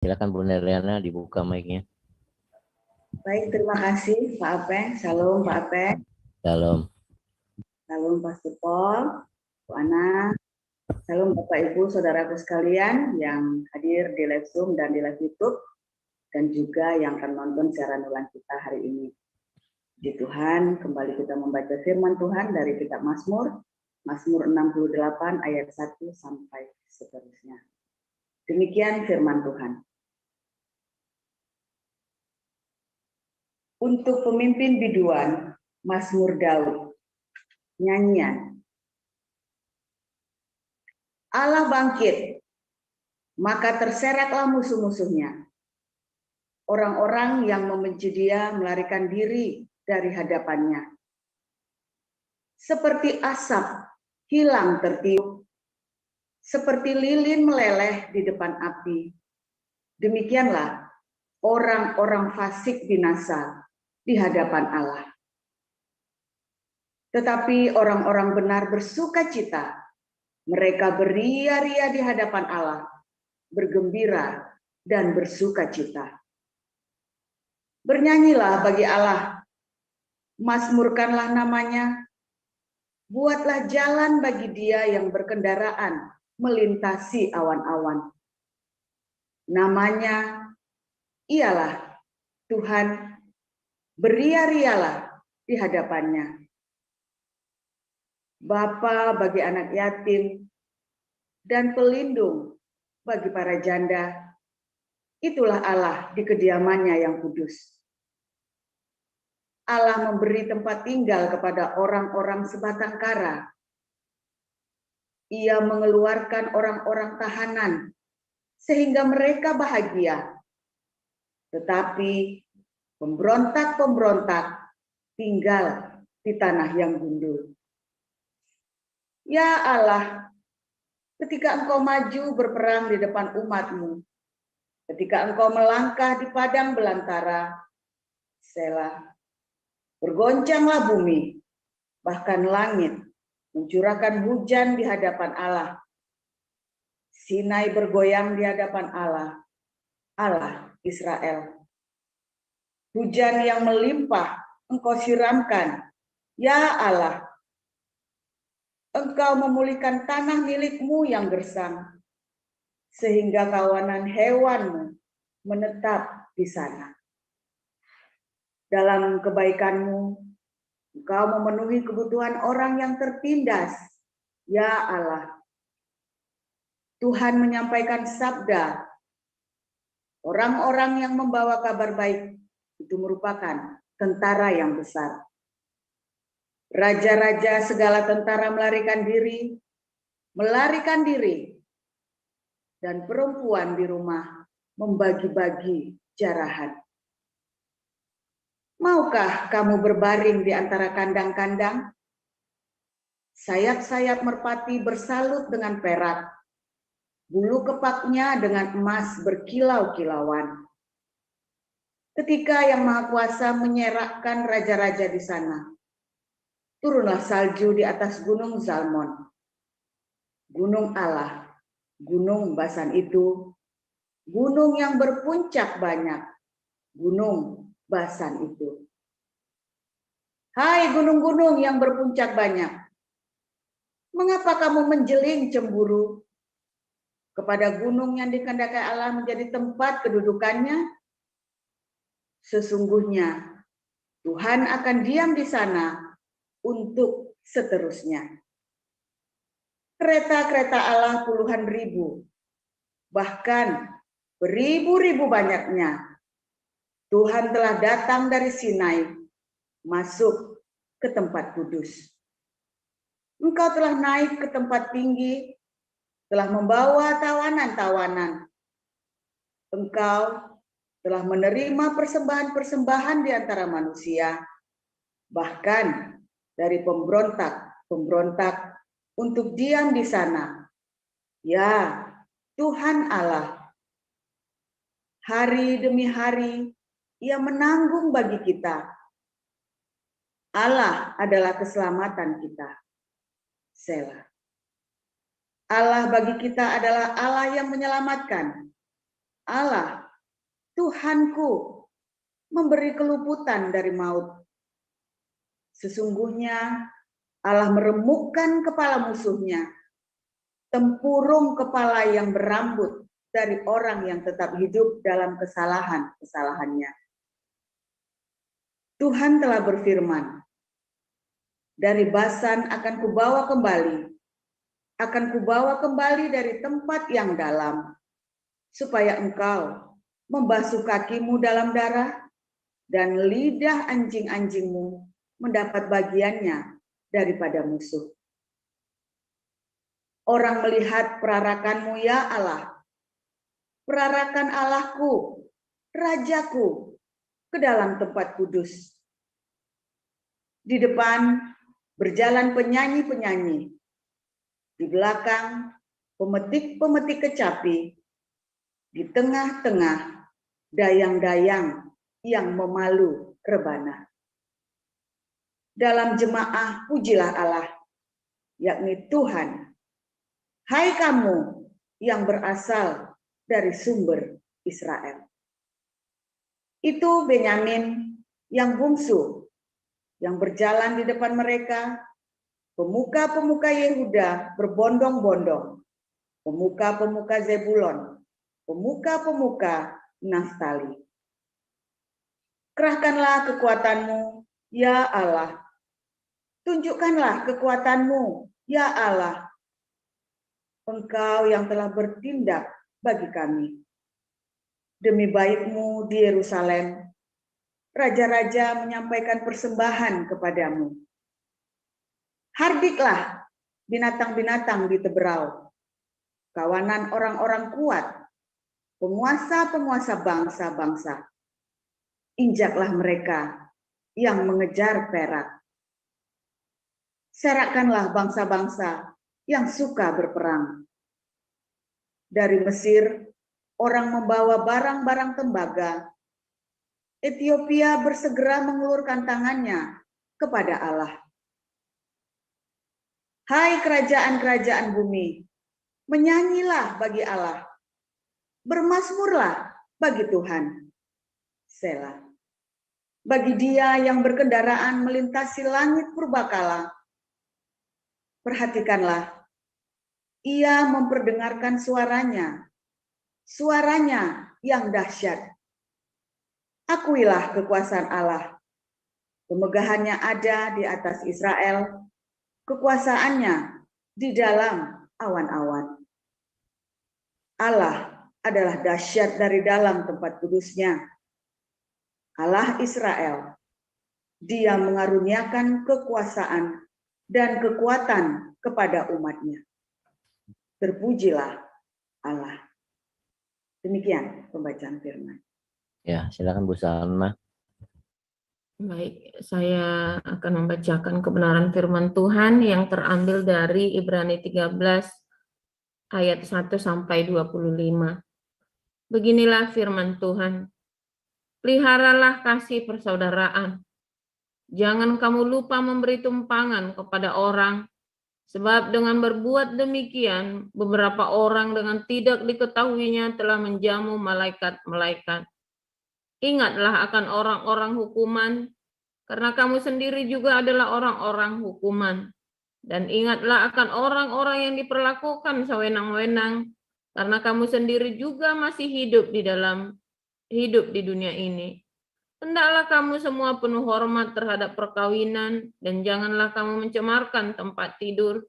Silakan Bu Neriana dibuka mic-nya. Baik, terima kasih Pak Apeng. Salam Pak Apeng. Salam. Salam Pak Supol, Bu Ana. Salam Bapak Ibu, saudaraku sekalian yang hadir di live Zoom dan di live YouTube, dan juga yang akan nonton siaran ulang kita hari ini. Di Tuhan, kembali kita membaca firman Tuhan dari kitab Mazmur, Mazmur 68 ayat 1 sampai seterusnya. Demikian firman Tuhan. Untuk pemimpin biduan, Mazmur Daud. Nyanyian. Allah bangkit, maka terseretlah musuh-musuhnya. Orang-orang yang membenci dia melarikan diri dari hadapannya. Seperti asap hilang tertiup, seperti lilin meleleh di depan api. Demikianlah orang-orang fasik binasa di hadapan Allah. Tetapi orang-orang benar bersuka cita. Mereka beria-ria di hadapan Allah, bergembira dan bersuka cita. Bernyanyilah bagi Allah, mazmurkanlah namanya, buatlah jalan bagi dia yang berkendaraan melintasi awan-awan. Namanya ialah Tuhan, beria-rialah di hadapannya. Bapa bagi anak yatim dan pelindung bagi para janda, itulah Allah di kediamannya yang kudus. Allah memberi tempat tinggal kepada orang-orang sebatang kara. Ia mengeluarkan orang-orang tahanan sehingga mereka bahagia. Tetapi pemberontak-pemberontak tinggal di tanah yang gundul. Ya Allah, ketika Engkau maju berperang di depan umat-Mu, ketika Engkau melangkah di padang belantara, Selah, bergoncanglah bumi, bahkan langit, mencurahkan hujan di hadapan Allah. Sinai bergoyang di hadapan Allah, Allah Israel. Hujan yang melimpah Engkau siramkan, ya Allah. Engkau memulihkan tanah milik-Mu yang gersang, sehingga kawanan hewan-Mu menetap di sana. Dalam kebaikan-Mu, Engkau memenuhi kebutuhan orang yang tertindas, ya Allah. Tuhan menyampaikan sabda, orang-orang yang membawa kabar baik itu merupakan tentara yang besar. Raja-raja segala tentara melarikan diri, dan perempuan di rumah membagi-bagi jarahan. Maukah kamu berbaring di antara kandang-kandang? Sayap-sayap merpati bersalut dengan perak, bulu kepaknya dengan emas berkilau-kilauan. Ketika Yang Maha Kuasa menyerakkan raja-raja di sana, turunlah salju di atas gunung Zalmon, gunung Allah, gunung Basan itu, gunung yang berpuncak banyak, gunung Basan itu. Hai gunung-gunung yang berpuncak banyak, mengapa kamu menjeling cemburu kepada gunung yang dikehendaki Allah menjadi tempat kedudukannya? Sesungguhnya Tuhan akan diam di sana untuk seterusnya. Kereta-kereta Allah puluhan ribu, bahkan beribu-ribu banyaknya. Tuhan telah datang dari Sinai, masuk ke tempat kudus. Engkau telah naik ke tempat tinggi, telah membawa tawanan-tawanan. Engkau telah menerima persembahan-persembahan di antara manusia, bahkan dari pemberontak-pemberontak untuk diam di sana. Ya, Tuhan Allah, hari demi hari Ia menanggung bagi kita. Allah adalah keselamatan kita. Selah. Allah bagi kita adalah Allah yang menyelamatkan. Allah, Tuhanku, memberi keluputan dari maut. Sesungguhnya Allah meremukkan kepala musuhnya, tempurung kepala yang berambut dari orang yang tetap hidup dalam kesalahannya. Tuhan telah berfirman, dari Basan akan kubawa kembali dari tempat yang dalam, supaya engkau membasuh kakimu dalam darah, dan lidah anjing-anjingmu mendapat bagiannya daripada musuh. Orang melihat perarakanmu, ya Allah, perarakan Allahku, Rajaku, ke dalam tempat kudus. Di depan berjalan penyanyi-penyanyi, di belakang pemetik-pemetik kecapi, di tengah-tengah dayang-dayang yang memalu rebana. Dalam jemaah pujilah Allah, yakni Tuhan. Hai kamu yang berasal dari sumber Israel. Itu Benyamin yang bungsu, yang berjalan di depan mereka, pemuka-pemuka Yehuda berbondong-bondong, pemuka-pemuka Zebulon, pemuka-pemuka Naftali. Kerahkanlah kekuatanmu, ya Allah. Tunjukkanlah kekuatanmu, ya Allah. Engkau yang telah bertindak bagi kami. Demi baikmu di Yerusalem, raja-raja menyampaikan persembahan kepadamu. Hardiklah binatang-binatang di teberau, kawanan orang-orang kuat, penguasa-penguasa bangsa-bangsa. Injaklah mereka yang mengejar perak. Serakkanlah bangsa-bangsa yang suka berperang. Dari Mesir, orang membawa barang-barang tembaga. Ethiopia bersegera mengulurkan tangannya kepada Allah. Hai kerajaan-kerajaan bumi, menyanyilah bagi Allah. Bermazmurlah bagi Tuhan. Selah. Bagi Dia yang berkendaraan melintasi langit purbakala. Perhatikanlah, Ia memperdengarkan suaranya yang dahsyat. Akuilah kekuasaan Allah. Kemegahannya ada di atas Israel, kekuasaannya di dalam awan-awan. Allah adalah dahsyat dari dalam tempat kudusnya. Allah Israel, Dia mengaruniakan kekuasaan dan kekuatan kepada umatnya. Terpujilah Allah. Demikian pembacaan firman. Ya, silakan Bu Salma. Baik, saya akan membacakan kebenaran firman Tuhan yang terambil dari Ibrani 13 ayat 1 sampai 25. Beginilah firman Tuhan. Peliharalah kasih persaudaraan. Jangan kamu lupa memberi tumpangan kepada orang, sebab dengan berbuat demikian, beberapa orang dengan tidak diketahuinya telah menjamu malaikat-malaikat. Ingatlah akan orang-orang hukuman, karena kamu sendiri juga adalah orang-orang hukuman. Dan ingatlah akan orang-orang yang diperlakukan sewenang-wenang, karena kamu sendiri juga masih hidup di dunia ini. Hendaklah kamu semua penuh hormat terhadap perkawinan, dan janganlah kamu mencemarkan tempat tidur,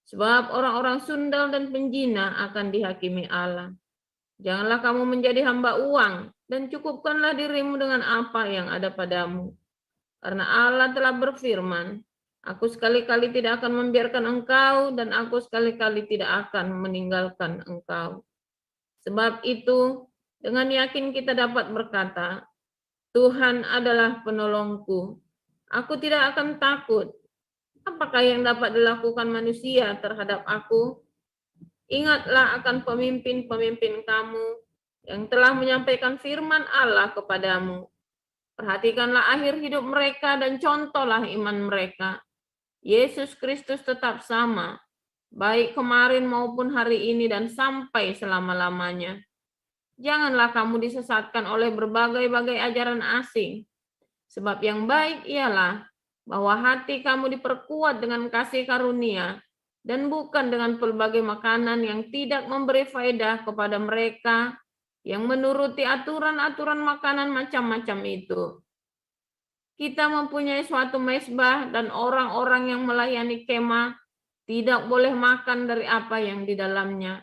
sebab orang-orang sundal dan penjina akan dihakimi Allah. Janganlah kamu menjadi hamba uang, dan cukupkanlah dirimu dengan apa yang ada padamu. Karena Allah telah berfirman, Aku sekali-kali tidak akan membiarkan engkau, dan aku sekali-kali tidak akan meninggalkan engkau. Sebab itu, dengan yakin kita dapat berkata, Tuhan adalah penolongku. Aku tidak akan takut. Apakah yang dapat dilakukan manusia terhadap aku? Ingatlah akan pemimpin-pemimpin kamu yang telah menyampaikan firman Allah kepadamu. Perhatikanlah akhir hidup mereka dan contohlah iman mereka. Yesus Kristus tetap sama, baik kemarin maupun hari ini dan sampai selama-lamanya. Janganlah kamu disesatkan oleh berbagai-bagai ajaran asing. Sebab yang baik ialah bahwa hati kamu diperkuat dengan kasih karunia dan bukan dengan pelbagai makanan yang tidak memberi faedah kepada mereka yang menuruti aturan-aturan makanan macam-macam itu. Kita mempunyai suatu mezbah dan orang-orang yang melayani kemah tidak boleh makan dari apa yang di dalamnya.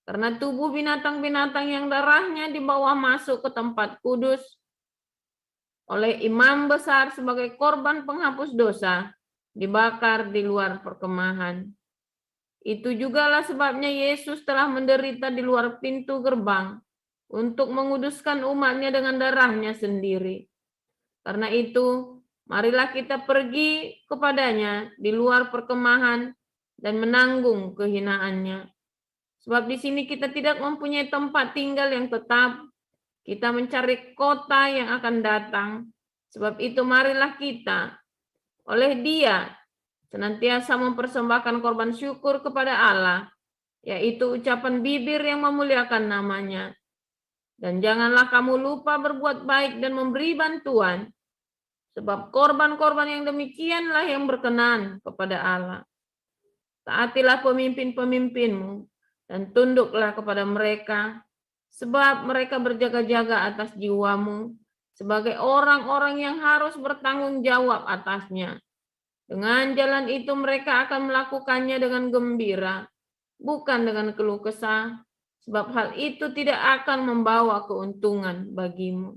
Karena tubuh binatang-binatang yang darahnya dibawa masuk ke tempat kudus oleh imam besar sebagai korban penghapus dosa, dibakar di luar perkemahan. Itu jugalah sebabnya Yesus telah menderita di luar pintu gerbang untuk menguduskan umatnya dengan darahnya sendiri. Karena itu, marilah kita pergi kepadanya di luar perkemahan dan menanggung kehinaannya. Sebab di sini kita tidak mempunyai tempat tinggal yang tetap, kita mencari kota yang akan datang. Sebab itu marilah kita oleh Dia senantiasa mempersembahkan korban syukur kepada Allah, yaitu ucapan bibir yang memuliakan namanya. Dan janganlah kamu lupa berbuat baik dan memberi bantuan, sebab korban-korban yang demikianlah yang berkenan kepada Allah. Taatilah pemimpin-pemimpinmu dan tunduklah kepada mereka, sebab mereka berjaga-jaga atas jiwamu sebagai orang-orang yang harus bertanggung jawab atasnya. Dengan jalan itu mereka akan melakukannya dengan gembira, bukan dengan keluh kesah, sebab hal itu tidak akan membawa keuntungan bagimu.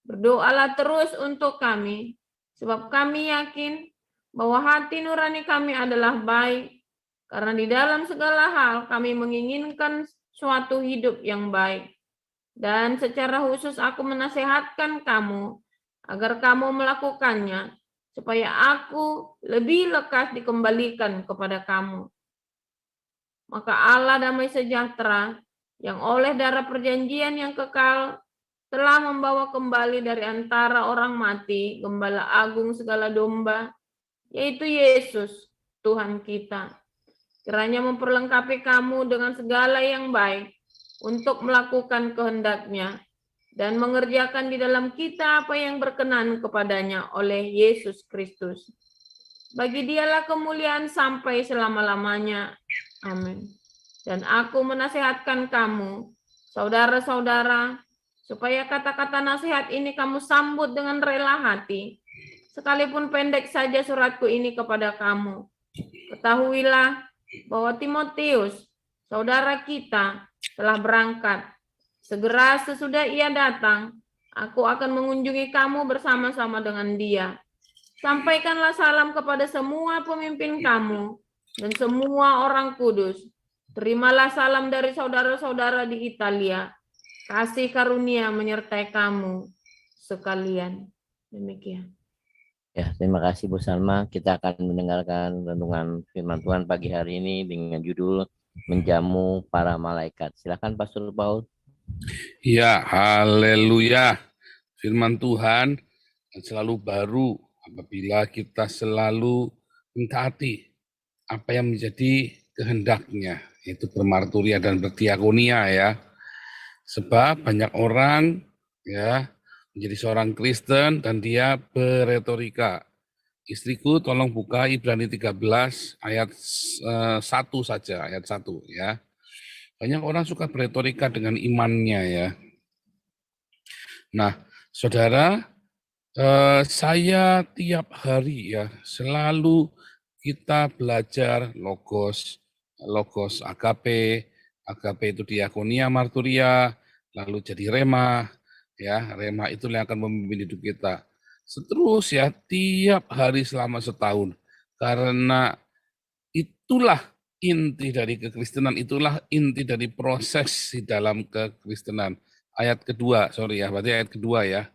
Berdoalah terus untuk kami, sebab kami yakin bahwa hati nurani kami adalah baik, karena di dalam segala hal kami menginginkan suatu hidup yang baik. Dan secara khusus aku menasehatkan kamu, agar kamu melakukannya, supaya aku lebih lekas dikembalikan kepada kamu. Maka Allah damai sejahtera, yang oleh darah perjanjian yang kekal, telah membawa kembali dari antara orang mati, Gembala Agung segala domba, yaitu Yesus, Tuhan kita. Kiranya memperlengkapi kamu dengan segala yang baik untuk melakukan kehendak-Nya dan mengerjakan di dalam kita apa yang berkenan kepadanya oleh Yesus Kristus. Bagi Dialah kemuliaan sampai selama-lamanya. Amin. Dan aku menasehatkan kamu, saudara-saudara, supaya kata-kata nasihat ini kamu sambut dengan rela hati, sekalipun pendek saja suratku ini kepada kamu. Ketahuilah bahwa Timotius, saudara kita, telah berangkat. Segera sesudah ia datang, aku akan mengunjungi kamu bersama-sama dengan dia. Sampaikanlah salam kepada semua pemimpin kamu dan semua orang kudus. Terimalah salam dari saudara-saudara di Italia. Kasih karunia menyertai kamu sekalian. Demikian. Ya, terima kasih Bu Salma. Kita akan mendengarkan renungan firman Tuhan pagi hari ini dengan judul Menjamu Para Malaikat. Silakan Pastor Paul. Ya, haleluya. Firman Tuhan selalu baru apabila kita selalu mentaati apa yang menjadi kehendaknya, yaitu bermarturia dan berdiakonia ya. Sebab banyak orang ya menjadi seorang Kristen dan dia beretorika. Istriku tolong buka Ibrani 13 ayat 1 saja, ayat 1 ya. Banyak orang suka beretorika dengan imannya ya. Nah, saudara, saya tiap hari ya selalu kita belajar logos agape itu diakonia marturia, lalu jadi rema, ya rema itu yang akan memimpin hidup kita. Seterus ya tiap hari selama setahun, karena itulah inti dari kekristenan, itulah inti dari proses di dalam kekristenan. Ayat kedua, berarti ayat kedua ya.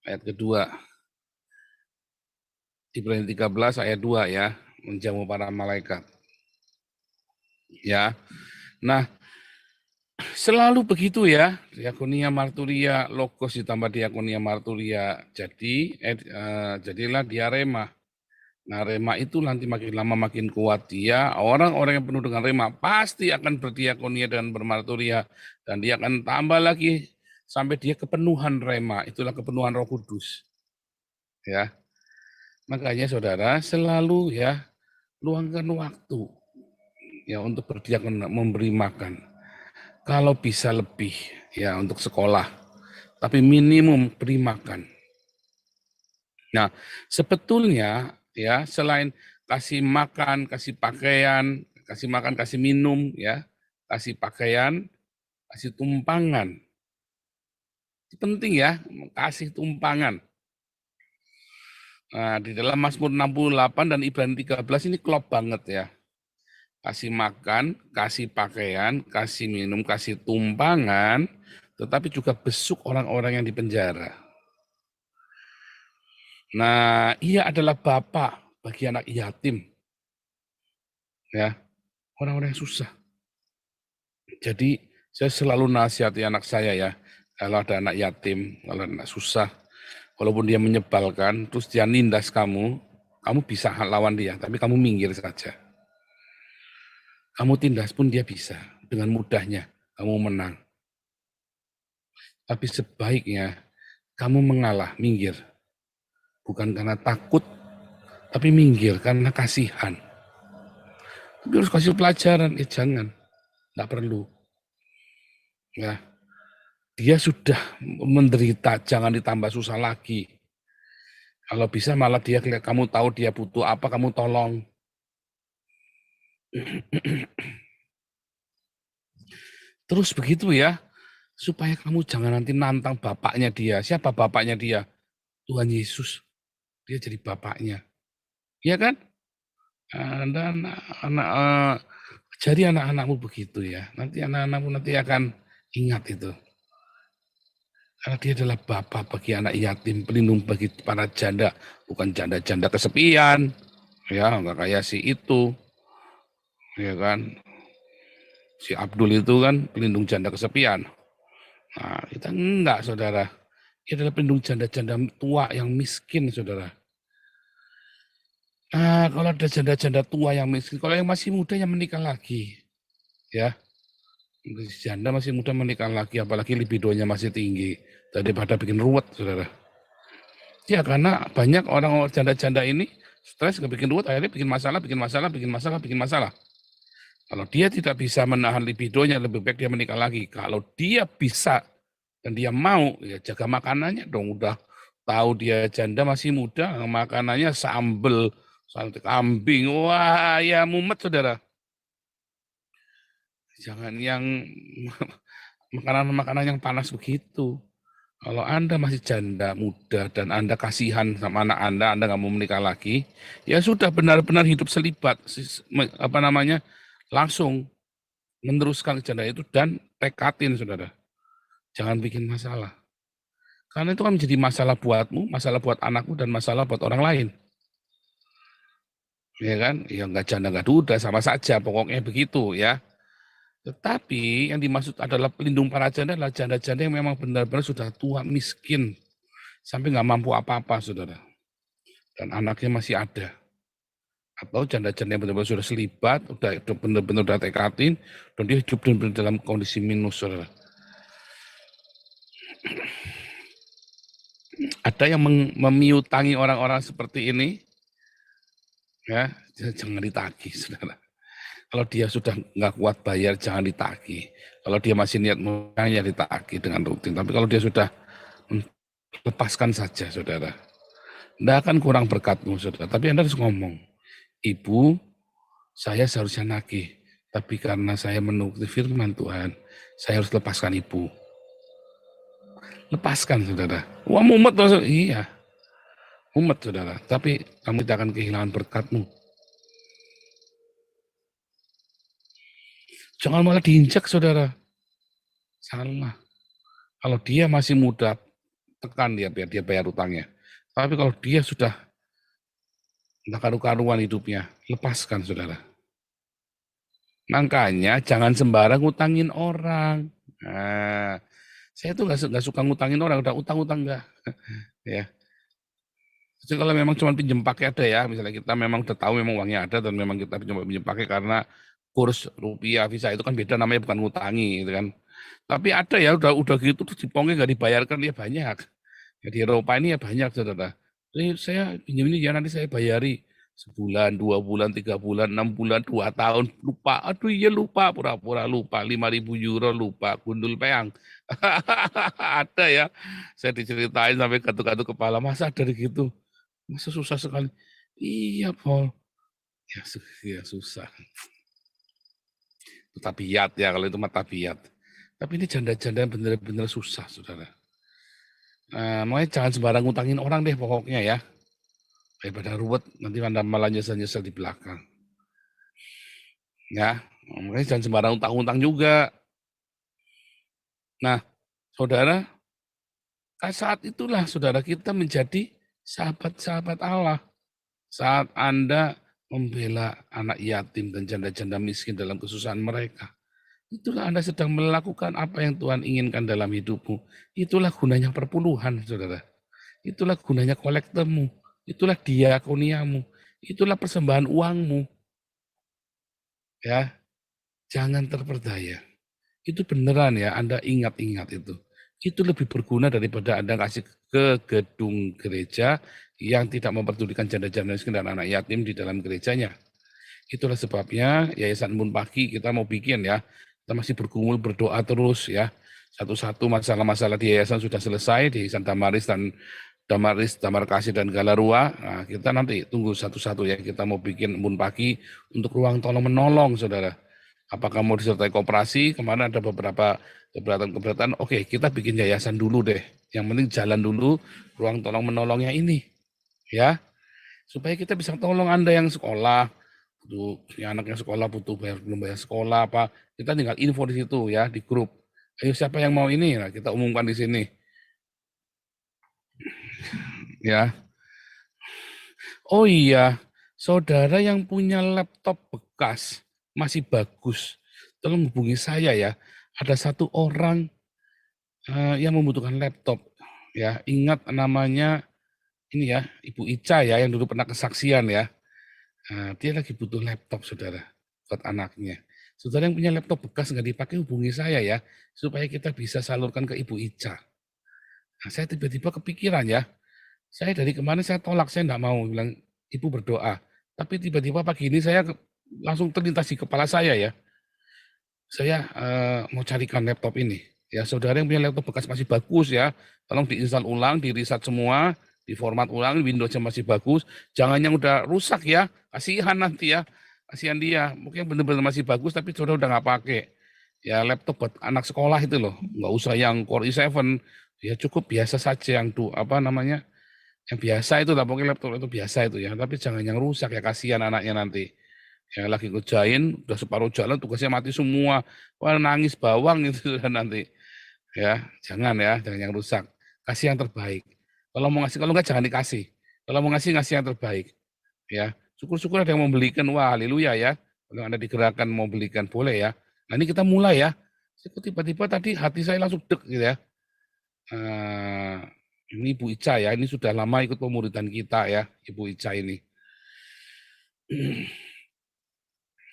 Ayat kedua. Ibrani 13 ayat 2 ya, menjamu para malaikat. Ya. Nah, selalu begitu ya, diakonia marturia, logos ditambah diakonia marturia, jadilah dia rema. Nah, rema itu nanti makin lama makin kuat dia. Orang-orang yang penuh dengan rema pasti akan berdiakonia dan bermarturia. Dan dia akan tambah lagi sampai dia kepenuhan rema. Itulah kepenuhan Roh Kudus. Ya, makanya saudara selalu ya luangkan waktu ya untuk berdiakonia, memberi makan. Kalau bisa lebih ya untuk sekolah, tapi minimum beri makan. Nah, sebetulnya ya selain kasih makan, kasih pakaian, kasih makan, kasih minum ya, kasih pakaian, kasih tumpangan. Itu penting ya, kasih tumpangan. Nah, di dalam Mazmur 68 dan Ibrani 13 ini klop banget ya. Kasih makan, kasih pakaian, kasih minum, kasih tumpangan, tetapi juga besuk orang-orang yang di penjara. Nah, ia adalah bapak bagi anak yatim. Ya, orang-orang yang susah. Jadi saya selalu nasihati anak saya ya, kalau ada anak yatim, kalau anak susah, walaupun dia menyebalkan, terus dia nindas kamu bisa lawan dia, tapi kamu minggir saja. Kamu tindas pun dia bisa, dengan mudahnya kamu menang. Tapi sebaiknya kamu mengalah, minggir. Bukan karena takut, tapi minggir karena kasihan. Tapi harus kasih pelajaran, jangan, nggak perlu. Ya, dia sudah menderita, jangan ditambah susah lagi. Kalau bisa malah dia, kamu tahu dia butuh apa, kamu tolong. Terus begitu ya, supaya kamu jangan nanti nantang bapaknya dia. Siapa bapaknya dia? Tuhan Yesus. Dia jadi bapaknya. Iya kan? Dan jadi anak-anakmu begitu ya. Nanti anak-anakmu nanti akan ingat itu. Karena dia adalah bapak bagi anak yatim, pelindung bagi para janda, bukan janda-janda kesepian, ya nggak kayak si itu, ya kan, si Abdul itu kan pelindung janda kesepian. Nah, kita enggak, saudara. Dia adalah pelindung janda-janda tua yang miskin, saudara. Nah, kalau ada janda-janda tua yang miskin, kalau yang masih muda yang menikah lagi, ya, janda masih muda menikah lagi, apalagi libidonya masih tinggi, daripada bikin ruwet, saudara. Ya, karena banyak orang janda-janda ini stres, bikin ruwet, akhirnya bikin masalah. Kalau dia tidak bisa menahan libidonya, lebih baik dia menikah lagi. Kalau dia bisa dan dia mau, ya jaga makanannya dong. Udah tahu dia janda masih muda, makanannya sambel, sate kambing, wah ya mumet, saudara. Jangan yang makanan-makanan yang panas begitu. Kalau Anda masih janda muda dan Anda kasihan sama anak Anda nggak mau menikah lagi, ya sudah benar-benar hidup selibat, langsung meneruskan janda itu dan tekatin, saudara. Jangan bikin masalah. Karena itu kan menjadi masalah buatmu, masalah buat anakmu, dan masalah buat orang lain. Ya kan? Ya nggak janda nggak duda, sama saja, pokoknya begitu ya. Tetapi yang dimaksud adalah pelindung para janda adalah janda-janda yang memang benar-benar sudah tua, miskin, sampai nggak mampu apa-apa, saudara. Dan anaknya masih ada. Atau janda-janda yang benar-benar sudah selibat, udah benar-benar udah tekatin, dan dia hidup benar-benar dalam kondisi minus, saudara. Ada yang memiutangi orang-orang seperti ini, ya jangan ditagih, saudara. Kalau dia sudah nggak kuat bayar, jangan ditagih. Kalau dia masih niat mau, ya ditagih dengan rutin. Tapi kalau dia sudah, lepaskan saja, saudara. Tidak akan kurang berkatmu, saudara. Tapi Anda harus ngomong, Ibu, saya seharusnya nagih. Tapi karena saya menuruti firman Tuhan, saya harus lepaskan Ibu. Lepaskan, saudara. Wah, mumet, saudara. Iya. Mumet, saudara. Tapi kamu tidak akan kehilangan berkatmu. Jangan malah diinjak, saudara. Salah. Kalau dia masih muda, tekan dia biar dia bayar utangnya. Tapi kalau dia sudah entah karu-karuan hidupnya, lepaskan, saudara. Makanya jangan sembarang ngutangin orang. Nah, saya tuh nggak suka ngutangin orang, udah utang-utang enggak. Ya. Jadi kalau memang cuma pinjam pakai ada ya, misalnya kita memang udah tahu memang uangnya ada dan memang kita pinjam pakai karena kurs rupiah visa itu kan beda, namanya bukan ngutangi gitu kan. Tapi ada ya udah gitu terus dipongnya nggak dibayarkan ya banyak. Ya, di Eropa ini ya banyak saudara. Jadi saya pinjam ini ya nanti saya bayari sebulan, 2 bulan, 3 bulan, 6 bulan, 2 tahun lupa. Aduh iya lupa, pura-pura lupa. 5.000 euro lupa, gundul peang. Ada ya. Saya diceritain sampai gatuk-gatuk kepala, masa ada gitu. Masa susah sekali. Iya, Paul. Ya susah. Itu tabiat ya, kalau itu mah tabiat. Tapi ini janda-janda bener-bener susah, saudara. Nah, makanya jangan sembarang ngutangin orang deh pokoknya ya. Daripada ruwet, nanti Anda malah nyesel-nyesel di belakang. Ya, makanya jangan sembarang utang-utang juga. Nah, saudara, saat itulah saudara kita menjadi sahabat-sahabat Allah. Saat Anda membela anak yatim dan janda-janda miskin dalam kesusahan mereka, itulah Anda sedang melakukan apa yang Tuhan inginkan dalam hidupmu. Itulah gunanya perpuluhan, saudara. Itulah gunanya kolektormu. Itulah diakoniamu. Itulah persembahan uangmu. Ya, jangan terperdaya. Itu beneran ya, Anda ingat-ingat itu. Itu lebih berguna daripada Anda kasih ke gedung gereja yang tidak memperdulikan janda-janda miskin dan anak yatim di dalam gerejanya. Itulah sebabnya Yayasan Embun Pagi kita mau bikin ya. Kita masih bergumul berdoa terus ya. Satu-satu masalah-masalah di yayasan sudah selesai di Yayasan Damar Kasih dan Galarua. Nah, kita nanti tunggu satu-satu ya. Kita mau bikin Embun Pagi untuk ruang tolong menolong, saudara. Apakah mau disertai koperasi? Kemarin ada beberapa keberatan. Oke, kita bikin yayasan dulu deh. Yang penting jalan dulu ruang tolong menolongnya ini, ya, supaya kita bisa tolong Anda yang sekolah, yang anaknya sekolah butuh belum bayar sekolah apa, kita tinggal info di situ ya di grup. Ayo siapa yang mau ini? Nah, kita umumkan di sini, ya. Oh iya, saudara yang punya laptop bekas masih bagus, tolong hubungi saya ya. Ada satu orang yang membutuhkan laptop, ya. Ingat namanya ini ya, Ibu Ica ya, yang dulu pernah kesaksian ya. Dia lagi butuh laptop, saudara, buat anaknya. Saudara yang punya laptop bekas nggak dipakai, hubungi saya ya, supaya kita bisa salurkan ke Ibu Ica. Nah, saya tiba-tiba kepikiran ya, saya dari kemarin saya tolak, saya nggak mau bilang Ibu berdoa. Tapi tiba-tiba pagi ini saya langsung terlintas di kepala saya ya, saya mau carikan laptop ini. Ya, saudara yang punya laptop bekas masih bagus ya, tolong diinstal ulang, di reset semua, di format ulang, Windows-nya masih bagus, jangan yang udah rusak ya, kasihan nanti ya, kasihan dia, mungkin benar-benar masih bagus tapi saudara udah nggak pakai. Ya laptop buat anak sekolah itu loh, nggak usah yang Core i7, ya cukup biasa saja yang yang biasa itu lah, pokoknya laptop itu biasa itu ya, tapi jangan yang rusak ya, kasihan anaknya nanti. Ya lagi kerjain, udah separuh jalan tugasnya mati semua, wah nangis bawang itu nanti. Ya, jangan yang rusak. Kasih yang terbaik. Kalau mau ngasih, kalau enggak jangan dikasih. Kalau mau ngasih yang terbaik. Ya, syukur-syukur ada yang mau belikan, wah haleluya ya. Kalau Anda digerakkan mau belikan, boleh ya. Nah ini kita mulai ya. Tiba-tiba tadi hati saya langsung deg gitu ya. Ini Ibu Ica ya, ini sudah lama ikut pemuridan kita ya, Ibu Ica ini.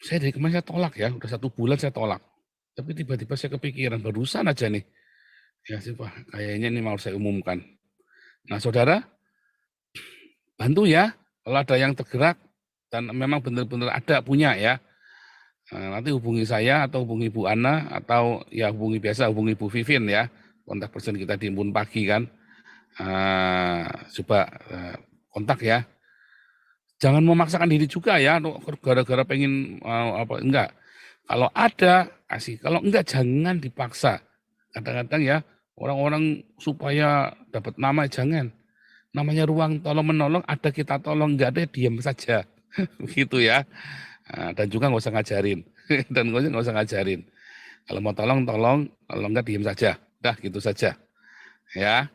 Saya dari kemarin saya tolak ya, udah 1 bulan saya tolak. Tapi tiba-tiba saya kepikiran, barusan aja nih. Ya sih Pak, kayaknya ini mau saya umumkan. Nah saudara, bantu ya, kalau ada yang tergerak dan memang benar-benar ada punya ya. Nanti hubungi saya atau hubungi Bu Ana atau ya hubungi hubungi Bu Vivin ya. Kontak person kita di Embun Pagi kan. Coba kontak ya. Jangan memaksakan diri juga ya, gara-gara pengen enggak. Kalau ada, kasih. Kalau enggak, jangan dipaksa. Kadang-kadang ya, orang-orang supaya dapat nama, jangan. Namanya ruang tolong menolong, ada kita tolong, enggak ada, diam saja. Begitu ya. Dan juga nggak usah ngajarin. Dan nggak usah ngajarin. Kalau mau tolong, kalau enggak diam saja. Dah gitu saja. Ya.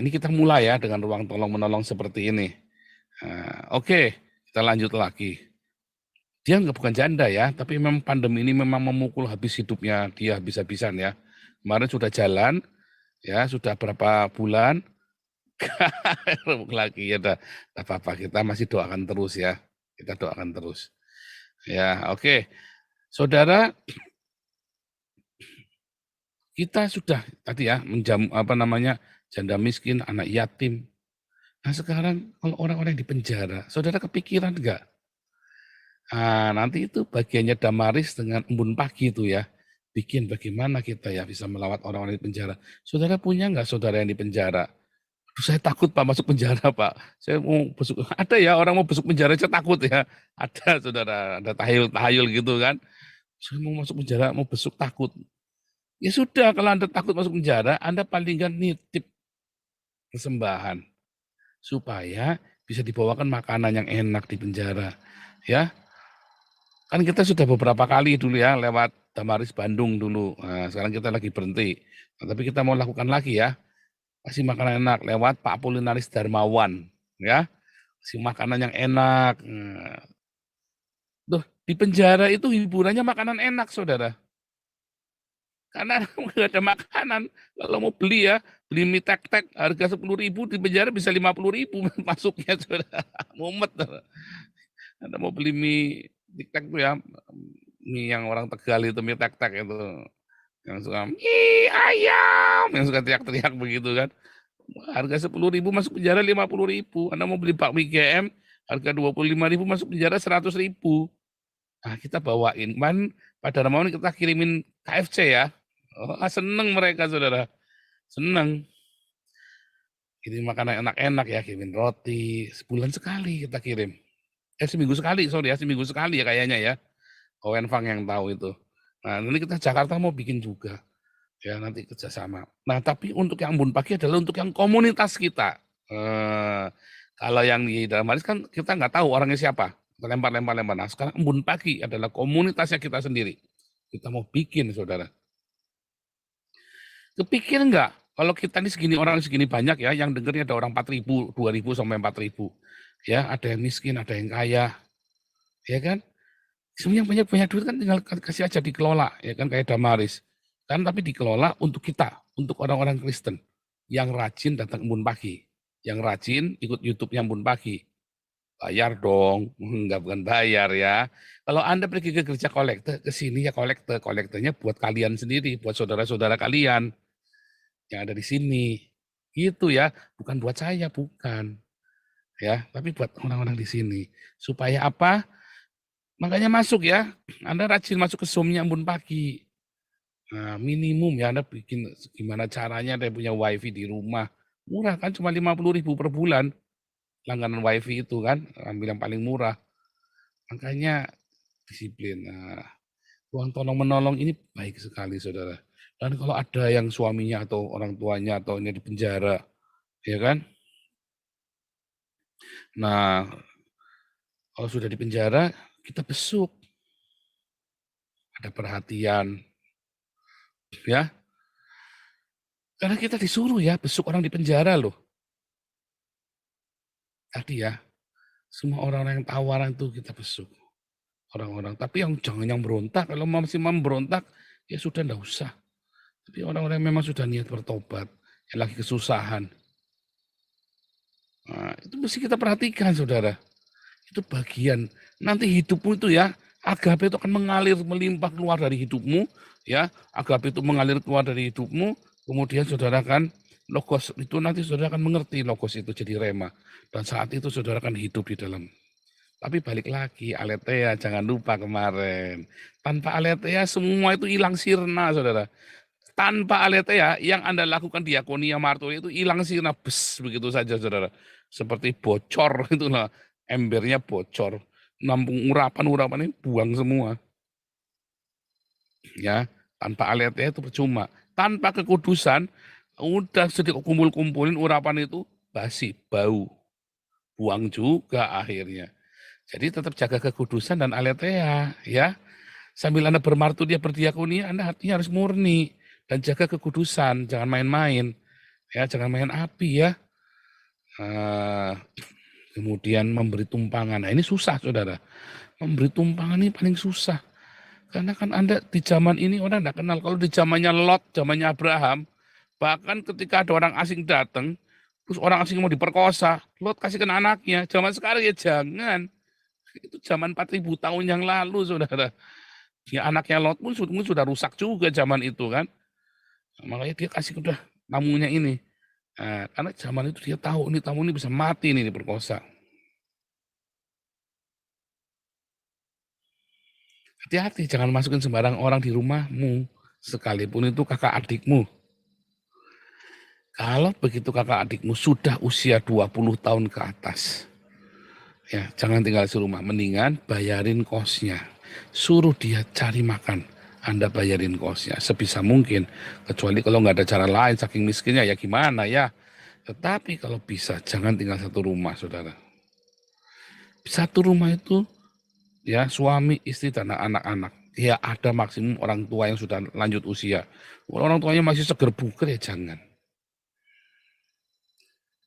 Ini kita mulai ya dengan ruang tolong menolong seperti ini. Oke, kita lanjut lagi. Dia bukan janda ya, tapi memang pandemi ini memang memukul habis hidupnya dia habis-habisan ya. Kemarin sudah jalan, ya sudah berapa bulan, Remuk lagi ya, dah apa-apa, kita masih doakan terus ya. Kita doakan terus. Ya, oke. Saudara, kita sudah tadi ya menjamu janda miskin, anak yatim. Nah, sekarang kalau orang-orang di penjara, saudara kepikiran enggak? Nah, nanti itu bagiannya Damaris dengan Embun Pagi itu ya. Bikin bagaimana kita ya bisa melawat orang-orang di penjara. Saudara punya enggak saudara yang di penjara? Aduh, saya takut Pak masuk penjara Pak. Saya mau besuk, ada ya orang mau besuk penjara saya takut ya. Ada saudara, ada tahayul gitu kan. Saya mau masuk penjara, mau besuk takut. Ya sudah, kalau Anda takut masuk penjara, Anda paling nggak nitip persembahan supaya bisa dibawakan makanan yang enak di penjara. Ya, kan kita sudah beberapa kali dulu ya lewat Damaris Bandung dulu. Nah, sekarang kita lagi berhenti. Nah, tapi kita mau lakukan lagi ya. Kasih makanan enak lewat Pak Apolinaris Darmawan, ya. Kasih makanan yang enak. Nah, tuh, di penjara itu hiburannya makanan enak, saudara. Karena nggak ada makanan. Kalau mau beli ya, beli mie tek-tek harga 10.000 di penjara bisa 50.000 masuknya, saudara. Mumet. Anda mau beli mie tek-tek tuh ya, mie yang orang Tegal itu mie tek-tek itu, yang suka mie ayam, yang suka teriak-teriak begitu kan. Harga 10.000 masuk penjara 50.000. Anda mau beli bakmi GM harga 25.000 masuk penjara 100.000. Nah, kita bawain. Pada Ramadan kita kirimin KFC ya. Oh, seneng mereka saudara. Seneng. Kirim makanan enak-enak ya, kirimin roti. Sebulan sekali kita kirim. Seminggu sekali, sorry ya, seminggu sekali ya kayaknya ya. Owen Fang yang tahu itu. Nah, nanti kita Jakarta mau bikin juga. Ya, nanti kerjasama. Nah, tapi untuk yang Embun Pagi adalah untuk yang komunitas kita. Kalau yang di Damaris kan kita nggak tahu orangnya siapa. Lempar. Nah, sekarang Embun Pagi adalah komunitasnya kita sendiri. Kita mau bikin, saudara. Kepikir nggak? Kalau kita ini segini orang segini banyak ya, yang dengernya ada orang 4.000, 2.000 sampai 4.000. Ya, ada yang miskin, ada yang kaya. Ya kan? Sebenarnya banyak duit kan tinggal kasih aja dikelola, ya kan kayak Damaris. Kan tapi dikelola untuk kita, untuk orang-orang Kristen yang rajin datang Embun Pagi, yang rajin ikut YouTube-nya Embun Pagi. Bayar dong, enggak bukan bayar ya. Kalau Anda pergi ke gereja kolekte, ke sini ya kolektenya buat kalian sendiri, buat saudara-saudara kalian yang ada di sini. Gitu ya, bukan buat saya, bukan. Ya, tapi buat orang-orang di sini. Supaya apa? Makanya masuk ya, Anda rajin masuk ke Zoom-nya Embun Pagi. Nah, minimum ya Anda bikin gimana caranya Anda punya wifi di rumah. Murah kan, cuma 50.000 per bulan. Langganan wifi itu kan, ambil yang paling murah. Makanya disiplin. Nah, uang tolong-menolong ini baik sekali, saudara. Dan kalau ada yang suaminya atau orang tuanya atau ini di penjara, ya kan? Nah, kalau sudah di penjara, kita besuk. Ada perhatian, ya. Karena kita disuruh ya, besuk orang di penjara loh. Tadi ya, semua orang-orang yang tawaran itu kita besuk. Orang-orang, tapi yang jangan yang berontak, kalau masih memberontak, ya sudah enggak usah. Tapi orang-orang yang memang sudah niat bertobat, yang lagi kesusahan. Nah, itu mesti kita perhatikan, saudara. Itu bagian. Nanti hidupmu itu ya, agape itu akan mengalir, melimpah keluar dari hidupmu. Ya, agape itu mengalir keluar dari hidupmu. Kemudian saudara kan, logos itu nanti saudara akan mengerti logos itu jadi rema. Dan saat itu saudara akan hidup di dalam. Tapi balik lagi, aletheia, jangan lupa kemarin. Tanpa aletheia semua itu hilang sirna, saudara. Tanpa aletheia yang Anda lakukan diakonia marturi itu hilang sirna, begitu saja, saudara. Seperti bocor, itulah embernya bocor. Nampung urapan ini buang semua. Ya, tanpa aletheia itu percuma. Tanpa kekudusan, udah sedikit kumpul-kumpulin urapan itu basi, bau. Buang juga akhirnya. Jadi tetap jaga kekudusan dan aletheia, ya. Sambil Anda bermarturia berdiakonia, Anda hatinya harus murni dan jaga kekudusan, jangan main-main, ya, jangan main api ya. Kemudian memberi tumpangan. Nah, ini susah, saudara. Memberi tumpangan ini paling susah, karena kan Anda di zaman ini orang tidak kenal. Kalau di zamannya Lot, zamannya Abraham, bahkan ketika ada orang asing datang, terus orang asing mau diperkosa, Lot kasihkan anaknya. Zaman sekarang ya jangan. Itu zaman 4.000 tahun yang lalu, saudara. Ya anaknya Lot pun sudah rusak juga zaman itu kan. Makanya dia kasih udah tamunya ini. Nah, karena zaman itu dia tahu ini tamu ini bisa mati nih diperkosa. Hati-hati, jangan masukin sembarang orang di rumahmu, sekalipun itu kakak adikmu. Kalau begitu kakak adikmu sudah usia 20 tahun ke atas, ya jangan tinggal di rumah, mendingan bayarin kosnya. Suruh dia cari makan, Anda bayarin kosnya sebisa mungkin. Kecuali kalau nggak ada cara lain, saking miskinnya ya gimana ya. Tetapi kalau bisa, jangan tinggal satu rumah, saudara. Satu rumah itu ya suami, istri, dan anak-anak. Ya ada maksimum orang tua yang sudah lanjut usia. Kalau orang tuanya masih seger buger ya jangan.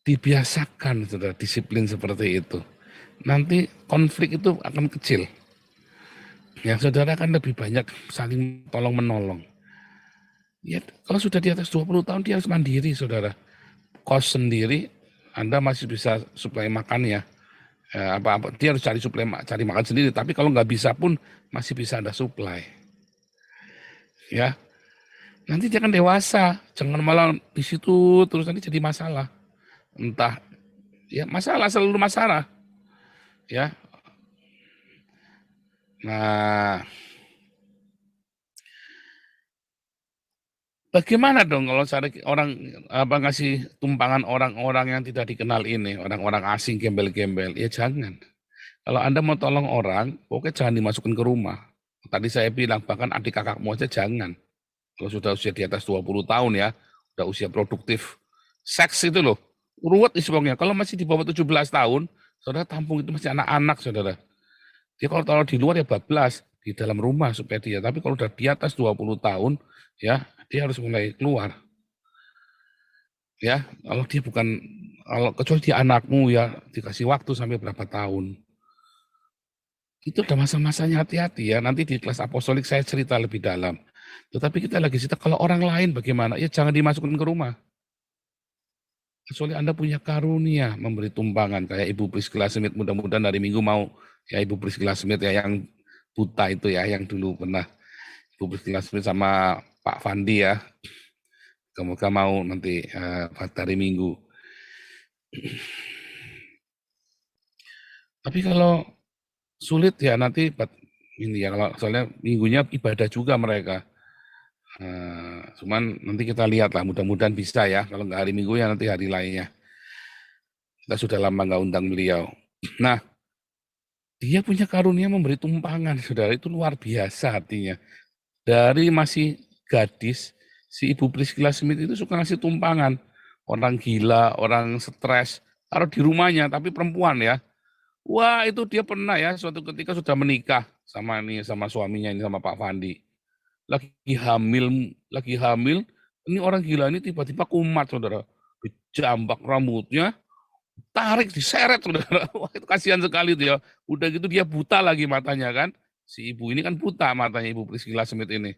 Dibiasakan saudara disiplin seperti itu. Nanti konflik itu akan kecil. Ya saudara kan lebih banyak saling tolong menolong. Ya kalau sudah di atas 20 tahun dia harus mandiri saudara. Kos sendiri Anda masih bisa suplai makan ya. Apa-apa dia harus cari makan sendiri, tapi kalau nggak bisa pun masih bisa Anda suplai. Ya. Nanti jangan dewasa, jangan malah di situ terus nanti jadi masalah. Entah ya masalah selalu masalah. Ya. Nah, bagaimana dong kalau orang ngasih tumpangan orang-orang yang tidak dikenal ini, orang-orang asing gembel-gembel? Ya jangan. Kalau Anda mau tolong orang, pokoknya jangan dimasukkan ke rumah. Tadi saya bilang, bahkan adik kakakmu aja jangan. Kalau sudah usia di atas 20 tahun ya, udah usia produktif. Seks itu loh, ruwet istilahnya. Kalau masih di bawah 17 tahun, saudara tampung itu masih anak-anak, saudara. Dia kalau taruh di luar ya bablas, di dalam rumah supaya dia. Tapi kalau udah di atas 20 tahun, ya dia harus mulai keluar. Ya, kalau dia bukan, kecuali dia anakmu ya, dikasih waktu sampai berapa tahun. Itu udah masa-masanya hati-hati ya. Nanti di kelas apostolik saya cerita lebih dalam. Tetapi kita lagi cerita kalau orang lain bagaimana, ya jangan dimasukkan ke rumah. Kecuali Anda punya karunia memberi tumpangan. Kayak Ibu Priscilla Smith, mudah-mudahan hari Minggu mau, ya Ibu Priscilla Smith ya yang buta itu ya, yang dulu pernah Ibu Priscilla Smith sama Pak Fandi ya. Semoga mau nanti hari Minggu. Tapi kalau sulit ya nanti ini ya, kalau soalnya minggunya ibadah juga mereka. Cuman nanti kita lihat lah, mudah-mudahan bisa ya. Kalau nggak hari Minggu ya nanti hari lainnya. Kita sudah lama nggak undang beliau. Nah, dia punya karunia memberi tumpangan, saudara. Itu luar biasa artinya. Dari masih gadis, si Ibu Priscilla Smith itu suka ngasih tumpangan. Orang gila, orang stres, taruh di rumahnya, tapi perempuan ya. Wah, itu dia pernah ya, suatu ketika sudah menikah sama suaminya ini, sama Pak Fandi. Lagi hamil, ini orang gila ini tiba-tiba kumat, saudara. Dijambak rambutnya, tarik, diseret, saudara. Wah, itu kasihan sekali tuh ya. Udah gitu dia buta lagi matanya kan. Si ibu ini kan buta matanya, Ibu Priscilla Smith ini.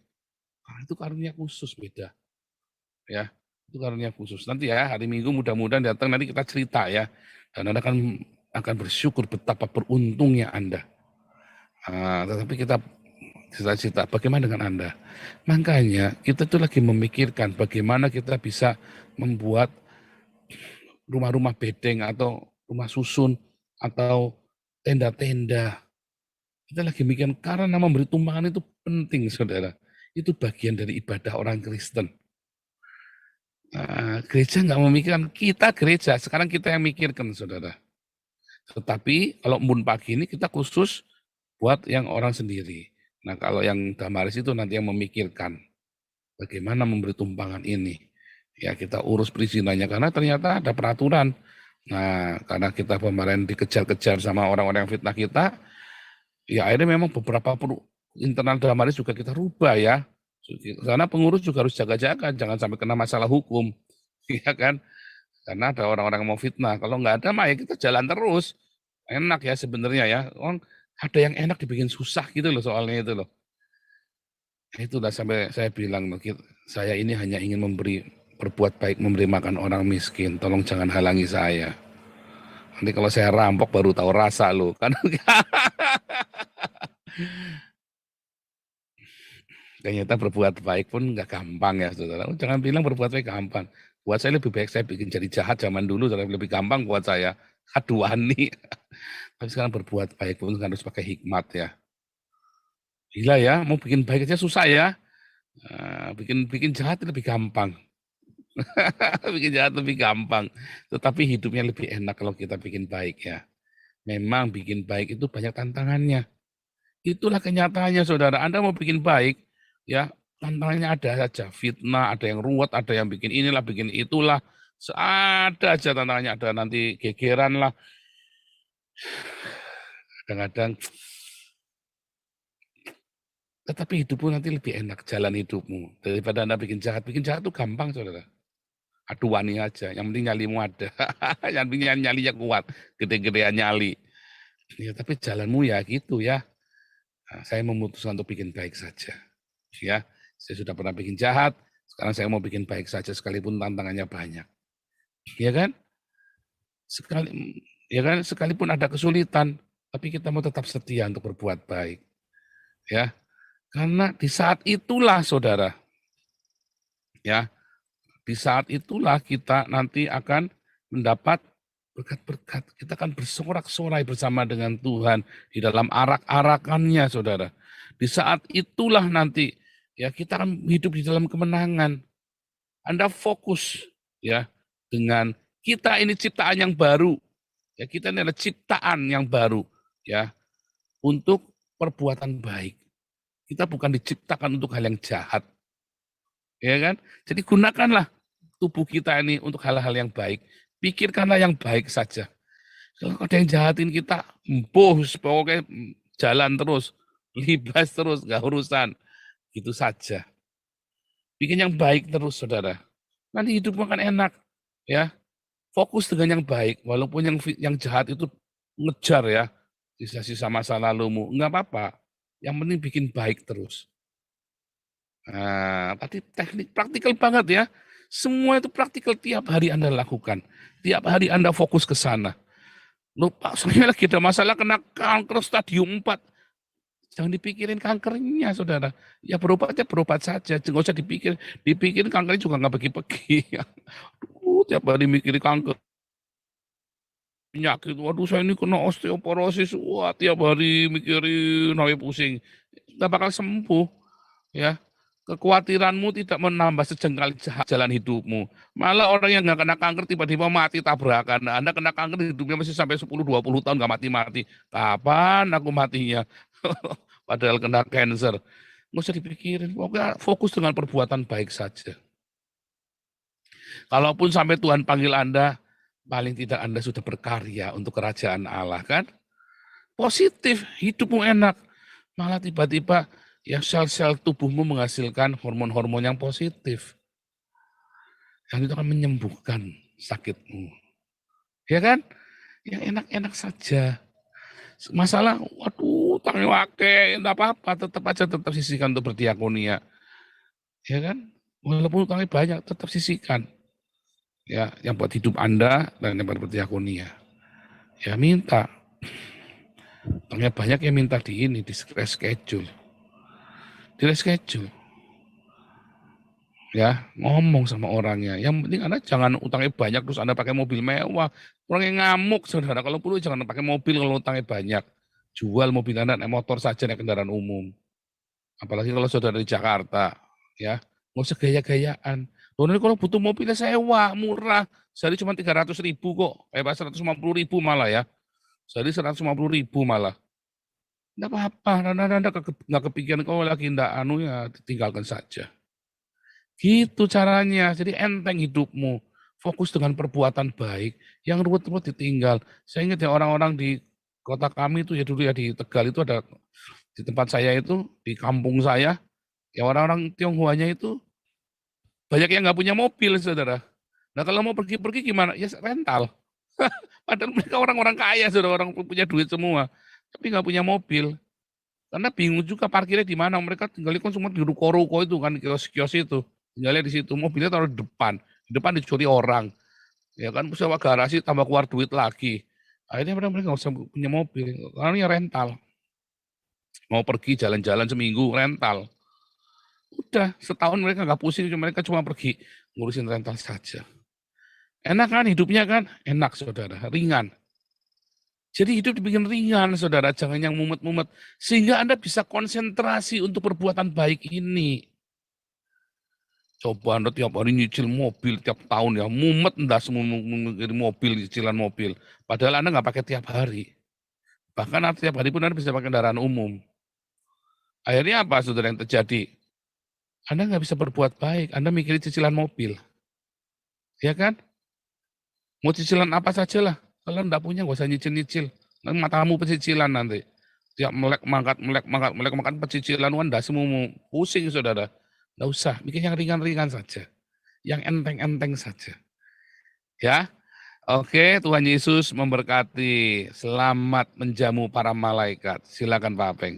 Nah, itu karunia khusus beda. Ya, itu karunia khusus. Nanti ya, hari Minggu mudah-mudahan datang, nanti kita cerita ya. Dan Anda akan bersyukur betapa beruntungnya Anda. Tetapi kita cita-cita bagaimana dengan Anda. Makanya kita tuh lagi memikirkan bagaimana kita bisa membuat rumah-rumah bedeng atau rumah susun atau tenda-tenda. Kita lagi mikirkan karena memberi tumpangan itu penting, saudara. Itu bagian dari ibadah orang Kristen. Gereja nggak memikirkan, kita gereja, sekarang kita yang mikirkan, saudara. Tetapi kalau embun pagi ini kita khusus buat yang orang sendiri. Nah, kalau yang Damaris itu nanti yang memikirkan bagaimana memberi tumpangan ini. Ya, kita urus perizinannya karena ternyata ada peraturan. Nah, karena kita kemarin dikejar-kejar sama orang-orang yang fitnah kita, ya akhirnya memang beberapa internal Damaris juga kita rubah ya. Karena pengurus juga harus jaga-jaga, jangan sampai kena masalah hukum. Ya kan? Karena ada orang-orang yang mau fitnah. Kalau nggak ada mah ya kita jalan terus. Enak ya sebenarnya ya. Ada yang enak dibikin susah gitu loh soalnya itu loh. Itulah sampai saya bilang, saya ini hanya ingin memberi berbuat baik, memberi makan orang miskin. Tolong jangan halangi saya. Nanti kalau saya rampok baru tahu rasa loh. Kan ternyata berbuat baik pun nggak gampang ya, saudara. Jangan bilang berbuat baik gampang. Buat saya lebih baik saya bikin jadi jahat zaman dulu, lebih gampang buat saya. Aduh, Ani. Tapi sekarang berbuat baik pun harus pakai hikmat ya. Gila ya, mau bikin baik aja susah ya. Bikin jahat lebih gampang. Bikin jahat lebih gampang. Tetapi hidupnya lebih enak kalau kita bikin baik ya. Memang bikin baik itu banyak tantangannya. Itulah kenyataannya, saudara. Anda mau bikin baik, ya tantangannya ada saja. Fitnah, ada yang ruwet, ada yang bikin inilah, bikin itulah. Ada aja tantangannya. Ada nanti gegeran lah. Kadang-kadang. Tetapi hidupmu nanti lebih enak, jalan hidupmu. Daripada Anda bikin jahat. Bikin jahat itu gampang, saudara. Aduani aja, yang penting nyalimu ada. Yang penting nyalinya kuat, gede-gedean nyali. Ya, tapi jalanmu ya gitu ya. Nah, saya memutuskan untuk bikin baik saja. Ya, saya sudah pernah bikin jahat, sekarang saya mau bikin baik saja sekalipun tantangannya banyak. Ya kan? Sekalipun ada kesulitan, tapi kita mau tetap setia untuk berbuat baik. Ya. Karena di saat itulah, saudara, ya, di saat itulah kita nanti akan mendapat berkat-berkat. Kita akan bersorak-sorai bersama dengan Tuhan di dalam arak-arakannya, saudara. Di saat itulah nanti ya kita akan hidup di dalam kemenangan. Anda fokus ya dengan kita ini ciptaan yang baru. Ya, kita ini adalah ciptaan yang baru ya untuk perbuatan baik. Kita bukan diciptakan untuk hal yang jahat. Ya kan? Jadi gunakanlah tubuh kita ini untuk hal-hal yang baik. Pikirkanlah yang baik saja. Kalau ada yang jahatin kita, pokoknya jalan terus, libas terus, gak urusan. Gitu saja. Bikin yang baik terus, saudara. Nanti hidupmu akan enak. Ya, fokus dengan yang baik. Walaupun yang jahat itu ngejar ya, sisa-sisa masa lalumu. Enggak apa-apa. Yang penting bikin baik terus. Nah, tadi teknik praktikal banget ya. Semua itu praktikal tiap hari Anda lakukan. Tiap hari Anda fokus ke sana. Lupa, saya lagi ada masalah kena kanker stadium 4. Jangan dipikirin kankernya, saudara. Ya berobat saja. Jangan usah dipikirin kankernya juga nggak pergi-pergi. Tiap hari mikirin kanker. Penyakit, waduh saya ini kena osteoporosis. Wah, tiap hari mikirin, sampai pusing. Nggak bakal sembuh. Ya. Kekhawatiranmu tidak menambah sejengkal jalan hidupmu. Malah orang yang nggak kena kanker tiba-tiba mati tabrakan. Nah, Anda kena kanker hidupnya masih sampai 10-20 tahun nggak mati-mati. Kapan aku matinya? Padahal kena cancer. Nggak usah dipikirin. Pokoknya fokus dengan perbuatan baik saja. Kalaupun sampai Tuhan panggil Anda, paling tidak Anda sudah berkarya untuk kerajaan Allah kan? Positif, hidupmu enak. Malah tiba-tiba ya sel-sel tubuhmu menghasilkan hormon-hormon yang positif. Yang itu akan menyembuhkan sakitmu. Ya kan? Yang enak-enak saja. Masalah, waduh, tangi wake, enggak apa-apa, tetap sisihkan untuk berdiakonia. Ya kan? Walaupun tangi banyak, tetap sisihkan. Ya, yang buat hidup Anda dan yang buat berdiakonia. Ya minta. Tangi banyak yang minta di reschedule. Di reschedule. Ya, ngomong sama orangnya. Yang penting Anda jangan utangnya banyak terus Anda pakai mobil mewah. Orang yang ngamuk, saudara. Kalau perlu jangan pakai mobil kalau utangnya banyak. Jual mobil Anda, naik motor saja, naik kendaraan umum. Apalagi kalau saudara di Jakarta. Ya, nggak usah gaya-gayaan. Lalu kalau butuh mobilnya sewa, murah. Sehari cuma 300.000 kok. 150.000 malah ya. Sehari 150.000 malah. Nggak apa-apa. Anda nggak kepikiran kalau lagi nggak ya tinggalkan saja. Gitu caranya. Jadi enteng hidupmu. Fokus dengan perbuatan baik. Yang ruwet-ruwet ditinggal. Saya ingat ya orang-orang di kota kami itu ya dulu ya di Tegal itu ada di tempat saya itu di kampung saya ya orang-orang Tionghoanya itu banyak yang nggak punya mobil, saudara. Nah kalau mau pergi-pergi gimana? Ya rental. Padahal mereka orang-orang kaya, saudara, orang punya duit semua, tapi nggak punya mobil. Karena bingung juga parkirnya di mana. Mereka tinggal kan cuma di ruko-ruko itu kan, kios-kios itu. tinggalnya di situ, mobilnya taruh di depan dicuri orang. Ya kan, sewa garasi tambah keluar duit lagi. Akhirnya mereka nggak usah punya mobil, karena ya rental. Mau pergi jalan-jalan seminggu, rental. Udah, setahun mereka nggak pusing, mereka cuma pergi ngurusin rental saja. Enak kan hidupnya kan? Enak saudara, ringan. Jadi hidup dibikin ringan saudara, jangan yang mumet-mumet. Sehingga Anda bisa konsentrasi untuk perbuatan baik ini. Coba Anda tiap hari nyicil mobil tiap tahun ya, mumet enggak semua mobil, cicilan mobil. Padahal Anda nggak pakai tiap hari. Bahkan tiap hari pun Anda bisa pakai kendaraan umum. Akhirnya apa saudara yang terjadi? Anda nggak bisa berbuat baik, Anda mikirin cicilan mobil. Ya kan? Mau cicilan apa saja lah. Kalau enggak punya, nggak usah nyicil-nyicil. Nanti matamu pecicilan nanti. Tiap melek makan pecicilan, enggak semua mau pusing saudara. Enggak usah, bikin yang ringan-ringan saja. Yang enteng-enteng saja. Ya, oke, Tuhan Yesus memberkati. Selamat menjamu para malaikat. Silakan Pak Apeng.